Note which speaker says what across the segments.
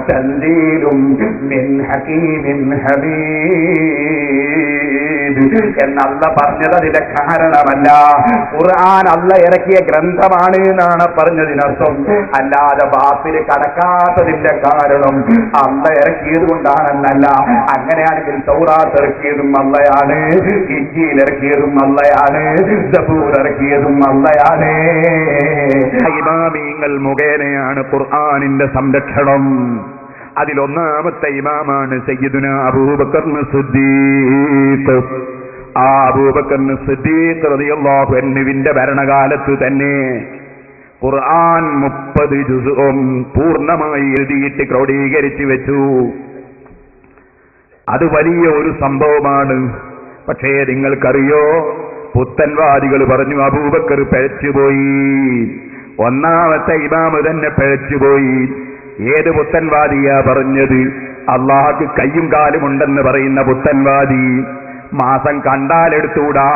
Speaker 1: തൻസീലും മിൻ ഹകീമിൻ ഹമീദ് എന്നല്ല പറഞ്ഞത് അതിന്റെ കാരണമല്ല. ഖുർആൻ അല്ല ഇറക്കിയ ഗ്രന്ഥമാണ് എന്നാണ് പറഞ്ഞതിനർത്ഥം. അല്ലാതെ ബാത്തിൽ കടക്കാത്തതിന്റെ കാരണം അല്ല ഇറക്കിയത് കൊണ്ടാണെന്നല്ല. അങ്ങനെയാണെങ്കിൽ തൗറാത്ത് ഇറക്കിയതും അല്ലയാണ്, ഇഞ്ചീൽ ഇറക്കിയതും അല്ലയാണ്, സബൂർ ഇറക്കിയതും അല്ലയാണ്. ഇമാമിങ്ങൾ മുഖേനയാണ് ഖുർആനിന്റെ സംരക്ഷണം. അതിലൊന്നാമത്തെ ഇമാമാണ് സയ്യിദുന അബൂബക്കർ സിദ്ദീഖ്. ആ അബൂബക്കർ സിദ്ദീഖ് റളിയല്ലാഹു അൻഹുവിന്റെ ഭരണകാലത്ത് തന്നെ ഖുർആൻ 30 ജുസും പൂർണ്ണമായി എഴുതിയിട്ട് ക്രോഡീകരിച്ചു വെച്ചു. അത് വലിയ ഒരു സംഭവമാണ്. പക്ഷേ നിങ്ങൾക്കറിയോ, പുത്തൻവാദികൾ പറഞ്ഞു അബൂബക്കർ പിഴച്ചുപോയി. ഒന്നാമത്തെ ഇമാമ് തന്നെ പിഴച്ചുപോയി. ഏത് പുത്തൻവാദിയാ പറഞ്ഞത്? അള്ളാഹ്ക്ക് കയ്യും കാലും ഉണ്ടെന്ന് പറയുന്ന പുത്തൻവാദി. മാസം കണ്ടാലെടുത്തൂടാ,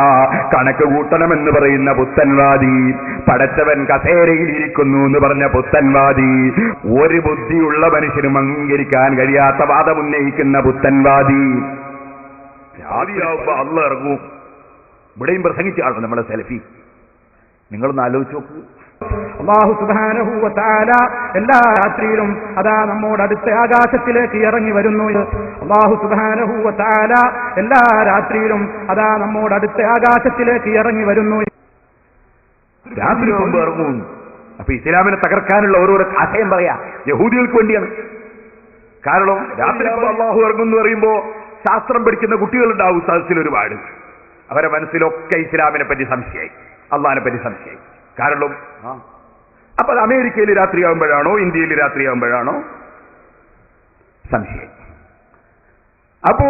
Speaker 1: കണക്ക് കൂട്ടണമെന്ന് പറയുന്ന പുത്തൻവാദി. പടച്ചവൻ കസേരയിൽ ഇരിക്കുന്നു എന്ന് പറഞ്ഞ പുത്തൻവാദി. ഒരു ബുദ്ധിയുള്ള മനുഷ്യനും അംഗീകരിക്കാൻ കഴിയാത്ത വാദമുന്നയിക്കുന്ന പുത്തൻവാദി. ആദ്യമാവുമ്പോ അള്ള ഇറങ്ങും. ഇവിടെയും പ്രസംഗിച്ചാണ് നമ്മുടെ സെൽഫി. നിങ്ങളൊന്ന് ആലോചിച്ച് നോക്കൂ.
Speaker 2: അല്ലാഹു സുബ്ഹാനഹു വ തആല എല്ലാ രാത്രിയിലും അതാ നമ്മോട് അടുത്ത ആകാശത്തിലേക്ക് ഇറങ്ങി വരുന്നു. അല്ലാഹു സുബ്ഹാനഹു വ തആല എല്ലാ രാത്രിയിലും അതാ നമ്മോട് അടുത്ത ആകാശത്തിലേക്ക് ഇറങ്ങി വരുന്നു.
Speaker 1: രാത്രി മുമ്പ് ഇറങ്ങും. അപ്പൊ ഇസ്ലാമിനെ തകർക്കാനുള്ള ഓരോരോ ആശയം പറയാ യഹൂദികൾക്ക് വേണ്ടിയാണ്. കാരണം രാത്രി അല്ലാഹു ഇറങ്ങും എന്ന് പറയുമ്പോ ശാസ്ത്രം പഠിക്കുന്ന കുട്ടികളുണ്ടാവും സദസ്സിൽ ഒരുപാട്. അവരെ മനസ്സിലൊക്കെ ഇസ്ലാമിനെ പറ്റി സംശയമായി, അള്ളാഹിനെ പറ്റി സംശയമായി. കാരണം അപ്പൊ അത് അമേരിക്കയിൽ രാത്രിയാകുമ്പോഴാണോ ഇന്ത്യയിൽ രാത്രിയാകുമ്പോഴാണോ സംശയം. അപ്പോ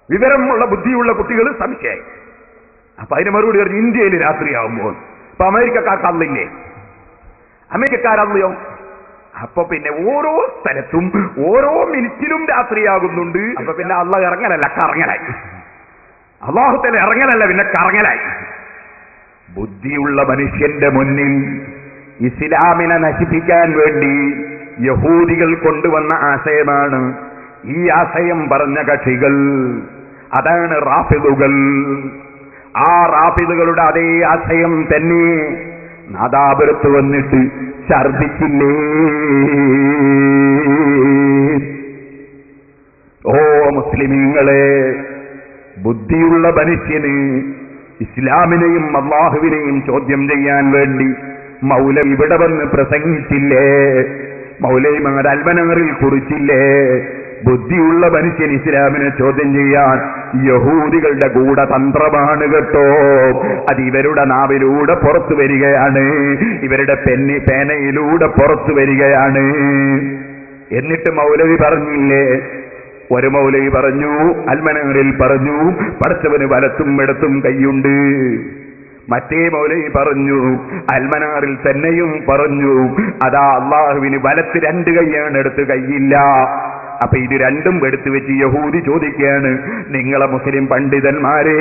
Speaker 1: വിവരമുള്ള ബുദ്ധിയുള്ള കുട്ടികൾ സംശയമായി. അപ്പൊ അതിന് മറുപടി പറഞ്ഞു ഇന്ത്യയിൽ രാത്രിയാകുമ്പോൾ. അപ്പൊ അമേരിക്കക്കാർക്ക് അന്നില്ലേ? അമേരിക്കക്കാരല്ലയോ? അപ്പൊ പിന്നെ ഓരോ സ്ഥലത്തും ഓരോ മിനിറ്റിലും രാത്രിയാകുന്നുണ്ട്. അപ്പൊ പിന്നെ അള്ളാഹ് ഇറങ്ങലല്ല, കറങ്ങലായി. അള്ളാഹു തന്നെ ഇറങ്ങലല്ല, പിന്നെ കറങ്ങലായി. ബുദ്ധിയുള്ള മനുഷ്യന്റെ മുന്നിൽ ഇസ്ലാമിനെ നശിപ്പിക്കാൻ വേണ്ടി യഹൂദികൾ കൊണ്ടുവന്ന ആശയമാണ്. ഈ ആശയം പറഞ്ഞ കക്ഷികൾ അതാണ് റാഫിദുകൾ. ആ റാഫിദുകളുടെ അതേ ആശയം തന്നെ നാദാപുരത്ത് വന്നിട്ട് ഛർദിച്ചില്ലേ? ഓ മുസ്ലിമീങ്ങളെ, ബുദ്ധിയുള്ള മനുഷ്യന് ഇസ്ലാമിനെയും അള്ളാഹുവിനെയും ചോദ്യം ചെയ്യാൻ വേണ്ടി മൗലവി ഇവിടെ വന്ന് പ്രസംഗിച്ചില്ലേ? മൗലവിമാർ അൽമനാറിൽ കുറിച്ചില്ലേ? ബുദ്ധിയുള്ള മനുഷ്യൻ ഇസ്ലാമിനെ ചോദ്യം ചെയ്യാൻ യഹൂദികളുടെ ഗൂഢതന്ത്രമാണ് കേട്ടോ. അത് ഇവരുടെ നാവിലൂടെ പുറത്തു വരികയാണ്, ഇവരുടെ പേനയിലൂടെ പുറത്തു വരികയാണ്. എന്നിട്ട് മൗലവി പറഞ്ഞില്ലേ? ഒരു മൗലവി പറഞ്ഞു, അൽമനാറിൽ പറഞ്ഞു, പടച്ചവന് വലത്തും ഇടത്തും കൈയുണ്ട്. മറ്റേ മൗലവി പറഞ്ഞു, അൽമനാറിൽ തന്നെയും പറഞ്ഞു, അതാ അള്ളാഹുവിന് വലത്ത് 2 കൈയാണ്, എടുത്ത് കൈയില്ല. അപ്പൊ ഇത് രണ്ടും എടുത്തു വെച്ച് യഹൂദി ചോദിക്കുകയാണ്, നിങ്ങളെ മുസ്ലിം പണ്ഡിതന്മാരെ,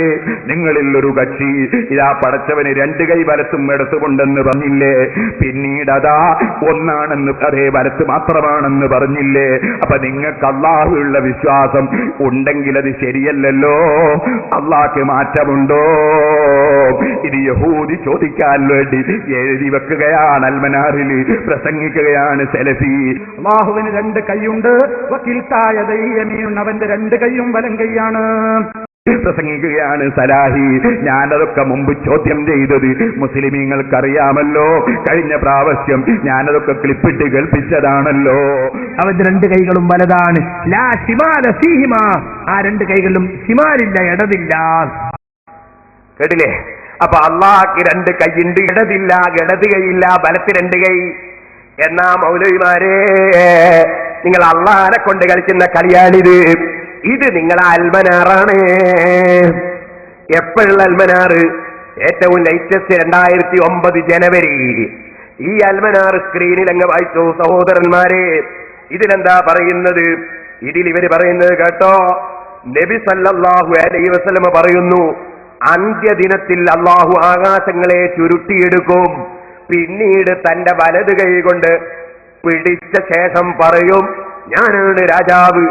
Speaker 1: നിങ്ങളിൽ ഒരു കക്ഷി ഇതാ പടച്ചവന് 2 കൈ വലത്തും എടുത്തുകൊണ്ടെന്ന് പറഞ്ഞില്ലേ? പിന്നീട് അതാ ഒന്നാണെന്ന്, അതേ വലത്ത് മാത്രമാണെന്ന് പറഞ്ഞില്ലേ? അപ്പൊ നിങ്ങൾക്ക് അള്ളാഹുള്ള വിശ്വാസം ഉണ്ടെങ്കിൽ അത് ശരിയല്ലല്ലോ, അള്ളാഹ്ക്ക് മാറ്റമുണ്ടോ? ഇത് യഹൂദി ചോദിക്കാൻ വേണ്ടി എഴുതി വെക്കുകയാണ്, അൽമനാറിൽ പ്രസംഗിക്കുകയാണ് സെലഫി.
Speaker 2: അള്ളാഹുവിന് 2 കൈയുണ്ട്, അവന്റെ 2 കൈയും വലം കൈയാണ്
Speaker 1: പ്രസംഗിക്കുകയാണ് സലാഹി. ഞാനതൊക്കെ മുമ്പ് ചോദ്യം ചെയ്തത് മുസ്ലിമീങ്ങൾക്കറിയാമല്ലോ. കഴിഞ്ഞ പ്രാവശ്യം ഞാനതൊക്കെ ക്ലിപ്പിട്ട് കേൾപ്പിച്ചതാണല്ലോ.
Speaker 2: അവന്റെ 2 കൈകളും വലതാണ്. ലാ ശിമാല ഫീഹിമ, ആ 2 കൈകളിലും ശിമാലില്ല, ഇടതില്ല.
Speaker 1: കേട്ടില്ലേ? അപ്പൊ അള്ളാഹ്ക്ക് 2 കൈയുണ്ട്, ഇടതില്ല, ഇടത് കൈയില്ല, വലത്ത് 2 കൈ. എന്നാ മൗലവിമാരെ, നിങ്ങൾ അള്ളാഹിനെ കൊണ്ട് കളിക്കുന്ന കളിയാണിത്. ഇത് നിങ്ങളെ അൽമനാറാണ്. എപ്പോഴുള്ള അൽമനാറ്? ഏറ്റവും ലേറ്റസ്റ്റ് 2009 ജനുവരി. ഈ അൽമനാർ സ്ക്രീനിൽ അങ്ങ് വായിച്ചു സഹോദരന്മാരെ. ഇതിലെന്താ പറയുന്നത്? ഇതിൽ ഇവര് പറയുന്നത് കേട്ടോ. നബി സല്ലല്ലാഹു അലൈഹി വസല്ലം പറയുന്നു, അന്ത്യദിനത്തിൽ അള്ളാഹു ആകാശങ്ങളെ ചുരുട്ടിയെടുക്കും, പിന്നീട് തന്റെ വലത് കൈ കൊണ്ട്
Speaker 3: പിടിച്ച ശേഷം പറയും, ഞാനാണ് രാജാവ്.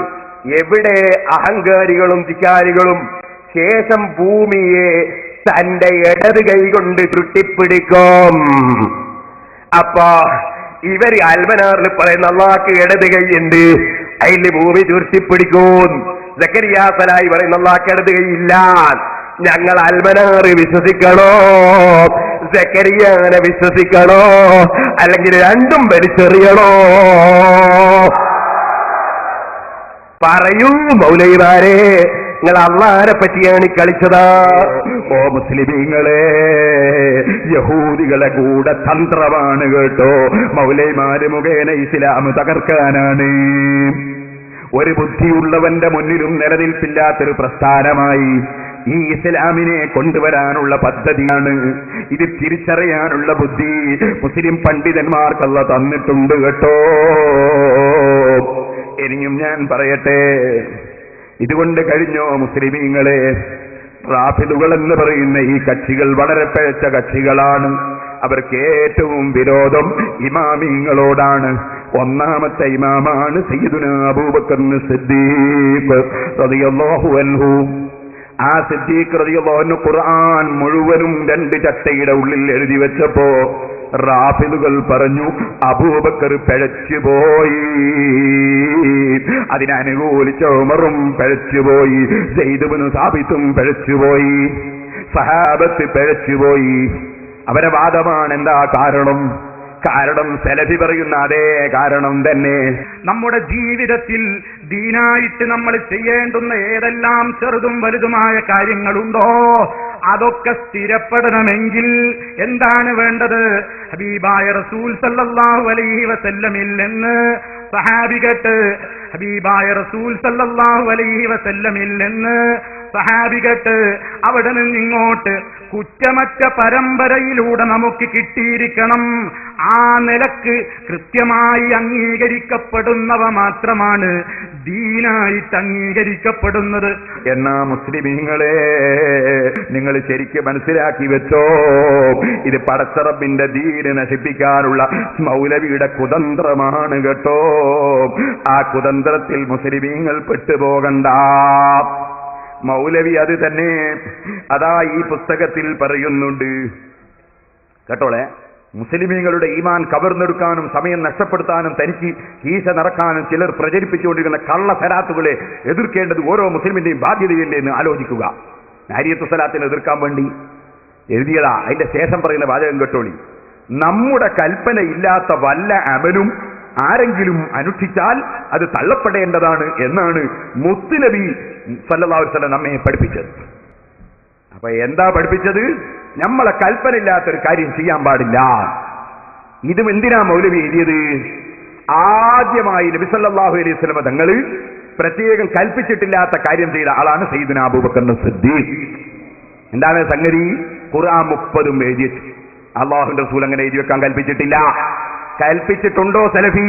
Speaker 3: എവിടെ അഹങ്കാരികളും ധിക്കാരികളും ശേഷം ഭൂമിയെ തന്റെ ഇടത് കൈ കൊണ്ട് ചുട്ടിപ്പിടിക്കും. അപ്പൊ ഇവര് അൽമനാറിൽ പറയുന്ന അള്ളാഹ്ക്ക് ഇടത് കൈയുണ്ട്, അതിൽ ഭൂമി ചുരുട്ടിപ്പിടിക്കും. സക്കരിയാ സലായി പറയുന്ന അള്ളാഹ്ക്ക് ഇടത് കൈയില്ല. ഞങ്ങൾ അൽമനാറ് വിശ്വസിക്കണോ സക്കരിയാനെ വിശ്വസിക്കണോ, അല്ലെങ്കിൽ രണ്ടും വലിച്ചെറിയണോ? പറയൂ മൗലവിമാരെ, നിങ്ങൾ അള്ളാഹിനെ പറ്റിയാണ് കളിച്ചതാ?
Speaker 1: ഓ മുസ്ലിമീങ്ങളെ, യഹൂദികളെ കൂടെ തന്ത്രമാണ് കേട്ടോ. മൗലൈമാര് മുഖേന ഇസ്ലാം തകർക്കാനാണ്. ഒരു ബുദ്ധിയുള്ളവന്റെ മുന്നിലും നിലനിൽപ്പില്ലാത്തൊരു പ്രസ്ഥാനമായി ഈ ഇസ്ലാമിനെ കൊണ്ടുവരാനുള്ള പദ്ധതിയാണ്. ഇത് തിരിച്ചറിയാനുള്ള ബുദ്ധി മുസ്ലിം പണ്ഡിതന്മാർക്കല്ല തന്നിട്ടുണ്ട് കേട്ടോ. ഇനിയും ഞാൻ പറയട്ടെ, ഇതുകൊണ്ട് കഴിഞ്ഞോ മുസ്ലിമീങ്ങളെ? റാഫിദുകൾ എന്ന് പറയുന്ന ഈ കക്ഷികൾ വളരെ പിഴച്ച കക്ഷികളാണ്. അവർക്ക് ഏറ്റവും വിരോധം ഇമാമിങ്ങളോടാണ്. ഒന്നാമത്തെ ഇമാമാണ് സയ്യിദുനാ അബൂബക്കർ സിദ്ദീഖ് റളിയല്ലാഹു അൻഹു. ആ സിദ്ദീഖ് റളിയല്ലാഹു അൻഹു ഖുർആൻ മുഴുവനും 2 ചട്ടയുടെ ഉള്ളിൽ എഴുതി വെച്ചപ്പോ റാഫിദുകൾ പറഞ്ഞു, അബൂബക്കർ പിഴച്ചുപോയി. അതിനനുകൂലിച്ച ഉമറും പിഴച്ചുപോയി, സയ്യിദ് ഇബ്നു സാബിത്തും പിഴച്ചുപോയി, സഹാബത്ത് പിഴച്ചുപോയി. അവരെ വാദമാണ്. എന്താ കാരണം? കാരണം സലഫി പറയുന്ന അതേ കാരണം തന്നെ.
Speaker 2: നമ്മുടെ ജീവിതത്തിൽ ദീനായിട്ട് നമ്മൾ ചെയ്യേണ്ടുന്ന ഏതെല്ലാം ചെറുതും വലുതുമായ കാര്യങ്ങളുണ്ടോ അതൊക്കെ സ്ഥിരപ്പെടണമെങ്കിൽ എന്താണ് വേണ്ടത്? ഹബീബായ റസൂൽ സല്ലല്ലാഹു അലൈഹി വസല്ലമിൽ നിന്ന് സഹാബികട്ട്, ഹബീബായ റസൂൽ സല്ലല്ലാഹു അലൈഹി വസല്ലമിൽ നിന്ന് സഹാബികട്ട്, അവിടെ നിന്നിങ്ങോട്ട് കുറ്റമറ്റ പരമ്പരയിലൂടെ നമുക്ക് കിട്ടിയിരിക്കണം. ആ നിലക്ക് കൃത്യമായി അംഗീകരിക്കപ്പെടുന്നവ മാത്രമാണ് ദീനായിട്ട് അംഗീകരിക്കപ്പെടുന്നത്.
Speaker 1: എന്നാ മുസ്ലിമീങ്ങളെ, നിങ്ങൾ ശരിക്കും മനസ്സിലാക്കി വെച്ചോ, ഇത് പടച്ചറബിന്റെ ദീന് നശിപ്പിക്കാനുള്ള മൗലവിയുടെ കുതന്ത്രമാണ് കേട്ടോ. ആ കുതന്ത്രത്തിൽ മുസ്ലിമീങ്ങൾ പെട്ടുപോകണ്ട. മൗലവി അത് തന്നെ അതാ ഈ പുസ്തകത്തിൽ പറയുന്നുണ്ട് കേട്ടോളെ. മുസ്ലിമീങ്ങളുടെ ഈമാൻ കവർന്നെടുക്കാനും സമയം നഷ്ടപ്പെടുത്താനും തനിക്ക് കീശ നടക്കാനും ചിലർ പ്രചരിപ്പിച്ചുകൊണ്ടിരിക്കുന്ന കള്ള സലാത്തുകളെ എതിർക്കേണ്ടത് ഓരോ മുസ്ലിമിന്റെയും ബാധ്യതയല്ലേ എന്ന് ആലോചിക്കുക. നാരിയത്ത് സലാത്തിനെ എതിർക്കാൻ വേണ്ടി എഴുതിയതാ. അതിന്റെ ശേഷം പറയുന്ന വാചകം കേട്ടോളി. നമ്മുടെ കൽപ്പന ഇല്ലാത്ത വല്ല അമലും ആരെങ്കിലും അനുഷ്ഠിച്ചാൽ അത് തള്ളപ്പെടേണ്ടതാണ് എന്നാണ് മുത്തുനബി സല്ലല്ലാഹു അലൈഹി വസല്ലം നമ്മെ പഠിപ്പിച്ചത്. അപ്പൊ എന്താ പഠിപ്പിച്ചത്? നമ്മളെ കൽപ്പന ഇല്ലാത്തൊരു കാര്യം ചെയ്യാൻ പാടില്ല. ഇതും എന്തിനാ മൗലവി എഴുതിയത്? ആദ്യമായി നബി സല്ലല്ലാഹു അലൈഹി വസല്ലം തങ്ങൾ പ്രത്യേകം കൽപ്പിച്ചിട്ടില്ലാത്ത കാര്യം ചെയ്ത ആളാണ് സയ്യിദുനാ അബൂബക്കർ സിദ്ദീഖ്. എന്താണ് സംഗതി? ഖുർആൻ 30 എഴുതി വെച്ചു. അല്ലാഹുവിന്റെ റസൂൽ അങ്ങനെ എഴുതി വെക്കാൻ കൽപ്പിച്ചിട്ടില്ല. കൽപ്പിച്ചിട്ടുണ്ടോ സലഫി?